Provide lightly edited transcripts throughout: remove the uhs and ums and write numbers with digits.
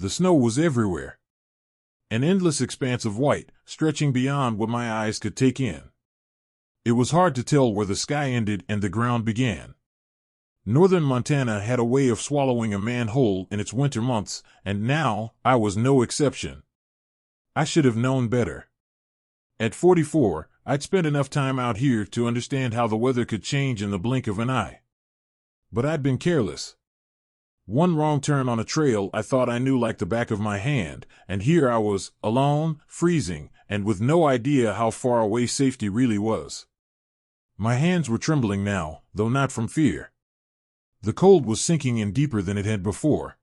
The snow was everywhere. An endless expanse of white, stretching beyond what my eyes could take in. It was hard to tell where the sky ended and the ground began. Northern Montana had a way of swallowing a man whole in its winter months, and now I was no exception. I should have known better. At 44, I'd spent enough time out here to understand how the weather could change in the blink of an eye. But I'd been careless. One wrong turn on a trail I thought I knew like the back of my hand, and here I was, alone, freezing, and with no idea how far away safety really was. My hands were trembling now, though not from fear. The cold was sinking in deeper than it had before.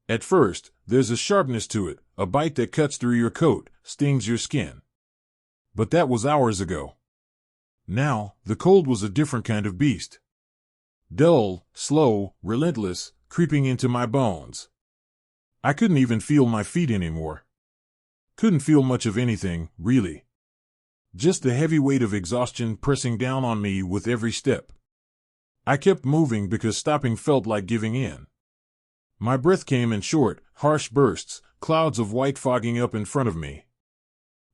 At first, there's a sharpness to it, a bite that cuts through your coat, stings your skin. But that was hours ago. Now, the cold was a different kind of beast. Dull, slow, relentless, creeping into my bones. I couldn't even feel my feet anymore. Couldn't feel much of anything, really. Just the heavy weight of exhaustion pressing down on me with every step. I kept moving because stopping felt like giving in. My breath came in short, harsh bursts, clouds of white fogging up in front of me.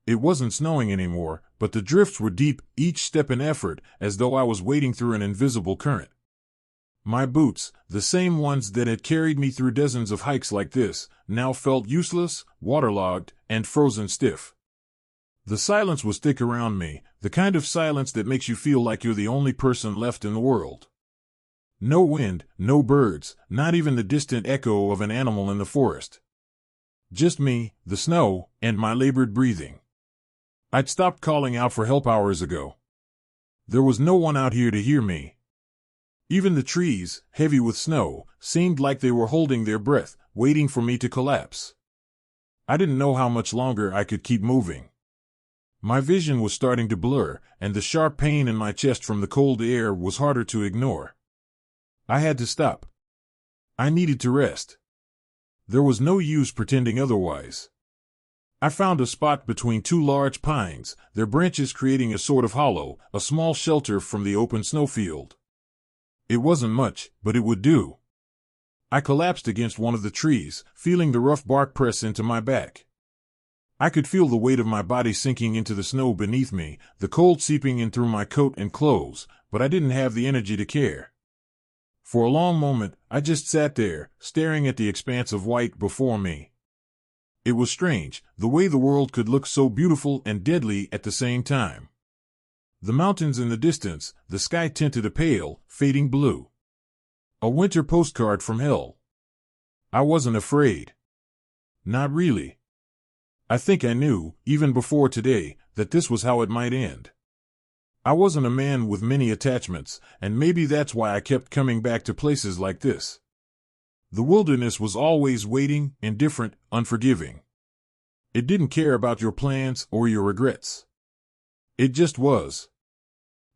It wasn't snowing anymore, but the drifts were deep, each step an effort, as though I was wading through an invisible current. My boots, the same ones that had carried me through dozens of hikes like this, now felt useless, waterlogged, and frozen stiff. The silence was thick around me, the kind of silence that makes you feel like you're the only person left in the world. No wind, no birds, not even the distant echo of an animal in the forest. Just me, the snow, and my labored breathing. I'd stopped calling out for help hours ago. There was no one out here to hear me. Even the trees, heavy with snow, seemed like they were holding their breath, waiting for me to collapse. I didn't know how much longer I could keep moving. My vision was starting to blur, and the sharp pain in my chest from the cold air was harder to ignore. I had to stop. I needed to rest. There was no use pretending otherwise. I found a spot between two large pines, their branches creating a sort of hollow, a small shelter from the open snowfield. It wasn't much, but it would do. I collapsed against one of the trees, feeling the rough bark press into my back. I could feel the weight of my body sinking into the snow beneath me, the cold seeping in through my coat and clothes, but I didn't have the energy to care. For a long moment, I just sat there, staring at the expanse of white before me. It was strange, the way the world could look so beautiful and deadly at the same time. The mountains in the distance, the sky tinted a pale, fading blue. A winter postcard from hell. I wasn't afraid. Not really. I think I knew, even before today, that this was how it might end. I wasn't a man with many attachments, and maybe that's why I kept coming back to places like this. The wilderness was always waiting, indifferent, unforgiving. It didn't care about your plans or your regrets. It just was.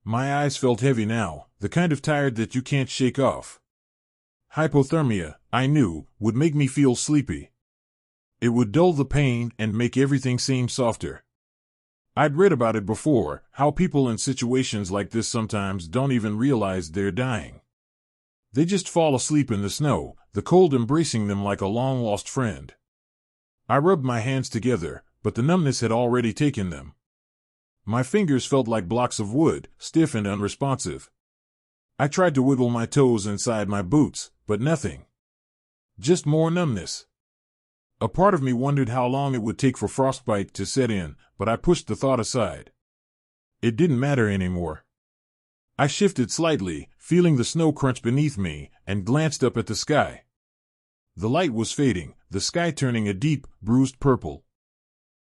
My eyes felt heavy now, the kind of tired that you can't shake off. Hypothermia, I knew, would make me feel sleepy. It would dull the pain and make everything seem softer. I'd read about it before, how people in situations like this sometimes don't even realize they're dying. They just fall asleep in the snow, the cold embracing them like a long-lost friend. I rubbed my hands together, but the numbness had already taken them. My fingers felt like blocks of wood, stiff and unresponsive. I tried to wiggle my toes inside my boots, but nothing. Just more numbness. A part of me wondered how long it would take for frostbite to set in, but I pushed the thought aside. It didn't matter anymore. I shifted slightly, feeling the snow crunch beneath me, and glanced up at the sky. The light was fading, the sky turning a deep, bruised purple.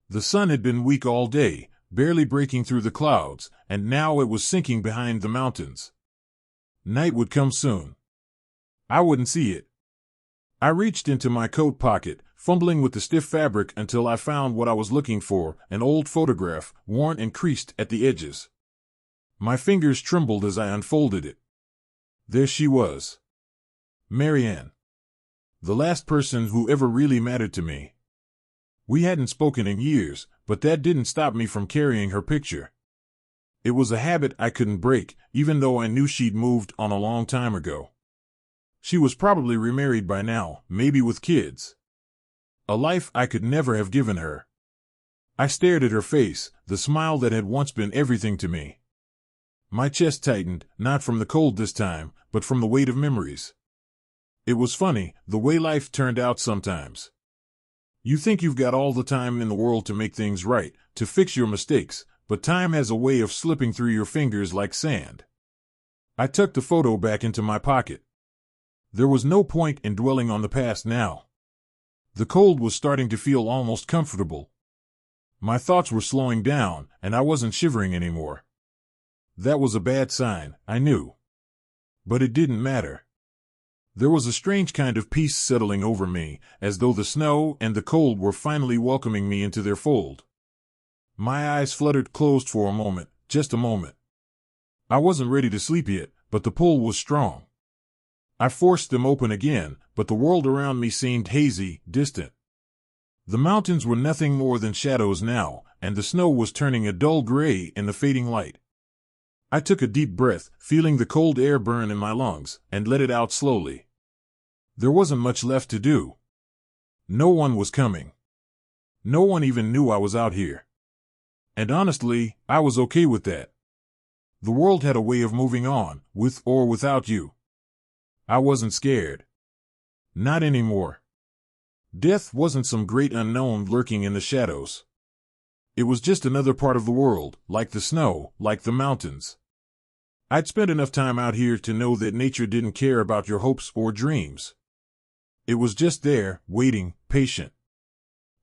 The sun had been weak all day, barely breaking through the clouds, and now it was sinking behind the mountains. Night would come soon. I wouldn't see it. I reached into my coat pocket, fumbling with the stiff fabric until I found what I was looking for, an old photograph, worn and creased at the edges. My fingers trembled as I unfolded it. There she was. Marianne. The last person who ever really mattered to me. We hadn't spoken in years, but that didn't stop me from carrying her picture. It was a habit I couldn't break, even though I knew she'd moved on a long time ago. She was probably remarried by now, maybe with kids. A life I could never have given her. I stared at her face, the smile that had once been everything to me. My chest tightened, not from the cold this time, but from the weight of memories. It was funny, the way life turned out sometimes. You think you've got all the time in the world to make things right, to fix your mistakes, but time has a way of slipping through your fingers like sand. I tucked the photo back into my pocket. There was no point in dwelling on the past now. The cold was starting to feel almost comfortable. My thoughts were slowing down, and I wasn't shivering anymore. That was a bad sign, I knew. But it didn't matter. There was a strange kind of peace settling over me, as though the snow and the cold were finally welcoming me into their fold. My eyes fluttered closed for a moment, just a moment. I wasn't ready to sleep yet, but the pull was strong. I forced them open again, but the world around me seemed hazy, distant. The mountains were nothing more than shadows now, and the snow was turning a dull gray in the fading light. I took a deep breath, feeling the cold air burn in my lungs, and let it out slowly. There wasn't much left to do. No one was coming. No one even knew I was out here. And honestly, I was okay with that. The world had a way of moving on, with or without you. I wasn't scared. Not anymore. Death wasn't some great unknown lurking in the shadows. It was just another part of the world, like the snow, like the mountains. I'd spent enough time out here to know that nature didn't care about your hopes or dreams. It was just there, waiting, patient.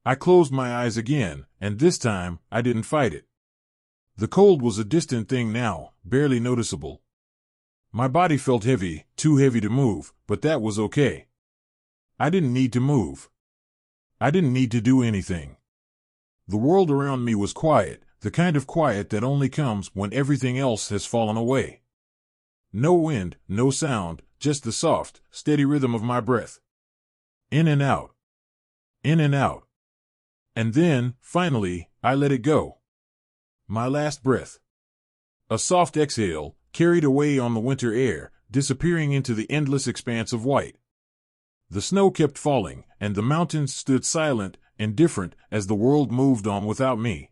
I closed my eyes again, and this time, I didn't fight it. The cold was a distant thing now, barely noticeable. My body felt heavy, too heavy to move, but that was okay. I didn't need to move. I didn't need to do anything. The world around me was quiet, the kind of quiet that only comes when everything else has fallen away. No wind, no sound, just the soft, steady rhythm of my breath. In and out. In and out. And then, finally, I let it go. My last breath. A soft exhale, carried away on the winter air, disappearing into the endless expanse of white. The snow kept falling, and the mountains stood silent, indifferent, as the world moved on without me.